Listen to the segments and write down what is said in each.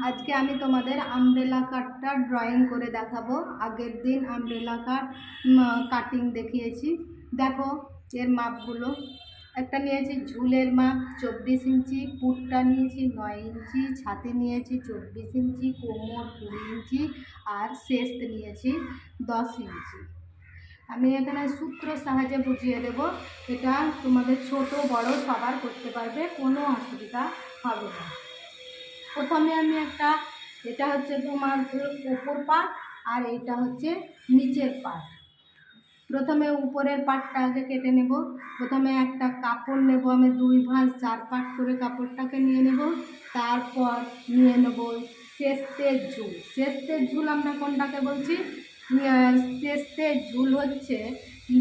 আজকে আমি তোমাদের আমব্রেলা কাটটা ড্রয়িং করে দেখাবো। আগের দিন আমব্রেলা কাট কাটিং দেখিয়েছি। দেখো এর মাপগুলো। একটা নিয়েছি ঝুলের মাপ 24 ইঞ্চি, পুটটা নিয়েছি 9 ইঞ্চি, ছাতি নিয়েছি 24 ইঞ্চি, কোমর 20 ইঞ্চি আর শেস্ট নিয়েছি 10 ইঞ্চি। আমি এখানে সূত্র সাহায্যে বুঝিয়ে দেব। এটা তোমাদের ছোট বড় সবার করতে পারবে, কোনো অসুবিধা হবে না। প্রথমে আমি এটা হচ্ছে তোমার উপর পাট আর এটা হচ্ছে নিচের পাট। প্রথমে উপরের পাটটা আগে কেটে নেব। প্রথমে একটা কাপড় নেব, আমি 2 ভাঁজ 4 পাট করে কাপড়টাকে নিয়ে নেব। তারপর নিয়ে নেব শেস্তের ঝুল। শেস্তের ঝুল আমরা কোনটাকে বলছি? শেস্তের ঝুল হচ্ছে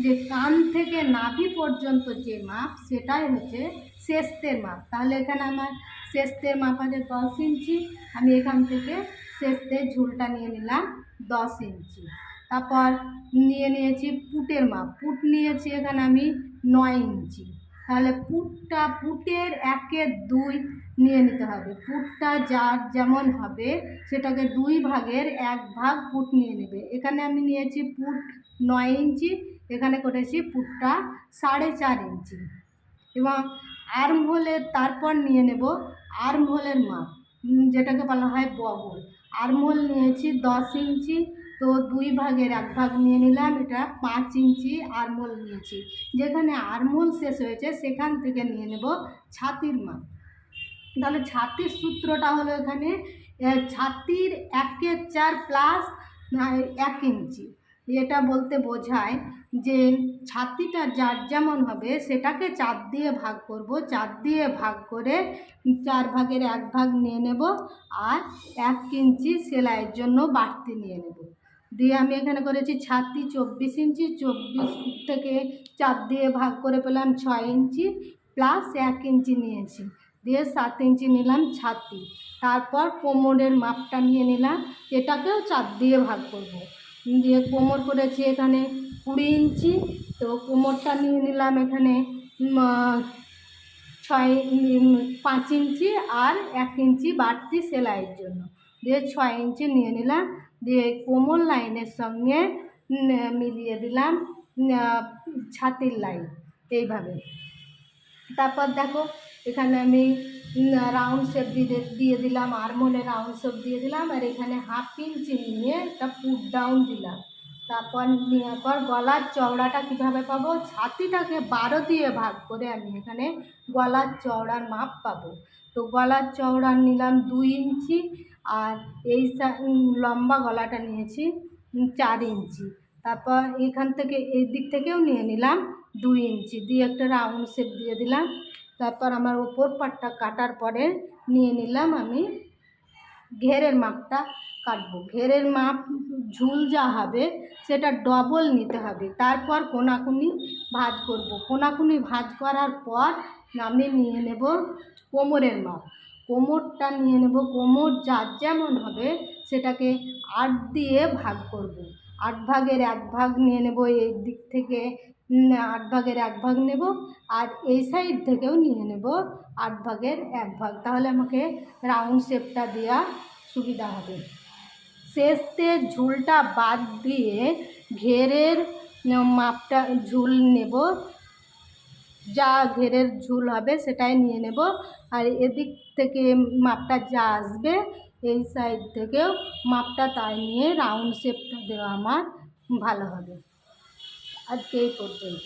যে কান থেকে নাভি পর্যন্ত যে মাপ, সেটাই হচ্ছে শেস্তের মাপ। তাহলে এখানে আমার শেস্তের মাপ আছে 10 ইঞ্চি। আমি এখান থেকে শেস্তের ঝুলটা নিয়ে নিলাম 10 ইঞ্চি। তারপর নিয়েছি পুটের মাপ। পুট নিয়েছি এখানে আমি 9 ইঞ্চি। তাহলে পুটের 1/2 নিয়ে নিতে হবে। পুটটা যার যেমন হবে সেটাকে 2 ভাগের 1 ভাগ পুট নিয়ে নেবে। এখানে আমি নিয়েছি পুট 9 ইঞ্চি, এখানে করেছি পুটটা 4.5 ইঞ্চি। এবং আর্মহোলের তারপর নিয়ে নেব আর্মহোলের মাপ, যেটাকে বলা হয় বগল। আর্মহোল নিয়েছি 10 ইঞ্চি, তো 2 ভাগের 1 ভাগ নিয়ে নিলাম, এটা 5 ইঞ্চি আর্মহোল নিয়েছি। যেখানে আর্মহোল শেষ হয়েছে সেখান থেকে নিয়ে নেব ছাতির মাপ। তাহলে ছাতির সূত্রটা হলো এখানে ছাতির 1/4 প্লাস 1 ইঞ্চি। এটা বলতে বোঝায় যে ছাতিটা যার যেমন হবে সেটাকে 4 দিয়ে ভাগ করব। 4 দিয়ে ভাগ করে 4 ভাগের 1 ভাগ নিয়ে নেব আর 1 ইঞ্চি সেলাইয়ের জন্য বাড়তি নিয়ে নেব। দিয়ে আমি এখানে করেছি ছাতি 24 ইঞ্চি। 24 থেকে 4 দিয়ে ভাগ করে পেলাম 6 ইঞ্চি প্লাস 1 ইঞ্চি নিয়েছি, দিয়ে 7 ইঞ্চি নিলাম ছাতি। তারপর কোমরের মাপটা নিয়ে নিলাম, এটাকেও 4 দিয়ে ভাগ করব। দিয়ে কোমর করেছি এখানে 20 ইঞ্চি, তো কোমরটা নিয়ে নিলাম এখানে 5 ইঞ্চি আর 1 ইঞ্চি বাড়তি সেলাইয়ের জন্য, দিয়ে 6 ইঞ্চি নিয়ে নিলাম। দিয়ে কোমর লাইনের সঙ্গে মিলিয়ে দিলাম ছাতির লাইন এইভাবে। তারপর দেখো এখানে আমি রাউন্ড শেপ দিয়ে দিলাম, আর্মহোলে রাউন্ড শেপ দিয়ে দিলাম, আর এখানে 1/2 ইঞ্চি নিয়ে একটা পুট ডাউন দিলাম। তারপর নেওয়ার পর গলার চওড়াটা কীভাবে পাবো? ছাতিটাকে 12 দিয়ে ভাগ করে আমি এখানে গলার চওড়ার মাপ পাবো। তো গলার চওড়া নিলাম 2 ইঞ্চি, আর এই লম্বা গলাটা নিয়েছি 4 ইঞ্চি। তারপর এখান থেকে এই দিক থেকেও নিয়ে নিলাম 2 ইঞ্চি, দিয়ে একটা রাউন্ড শেপ দিয়ে দিলাম। তারপর আমার উপর পাটটা কাটার পরে নিয়ে নিলাম আমি ঘেরের মাপটা কাটবো। ঘেরের মাপ ঝুল যা হবে সেটা ডবল নিতে হবে। তারপর কোনাকুনি ভাঁজ করব। কোনাকুনি ভাঁজ করার পর আমি নিয়ে নেব কোমরের মাপ। কোমরটা নিয়ে নেব, কোমর যার যেমন হবে সেটাকে 8 দিয়ে ভাগ করব। 8 ভাগের 1 ভাগ নিয়ে নেব, এই দিক থেকে 8 ভাগের 1 ভাগ নেব, আর এই সাইড থেকেও নিয়ে নেব 8 ভাগের 1 ভাগ। তাহলে আমাকে রাউন্ড শেপটা দেওয়া সুবিধা হবে। শেষতে ঝুলটা বাদ দিয়ে ঘেরের মাপটা ঝুল নেব, যা ঘেরের ঝুল হবে সেটাই নিয়ে নেব, আর এদিক থেকে মাপটা যা আসবে এই সাইড থেকেও মাপটা তাই নিয়ে রাউন্ড শেপটা দেওয়া আমার ভালো হবে। আজকে এই পর্যন্ত।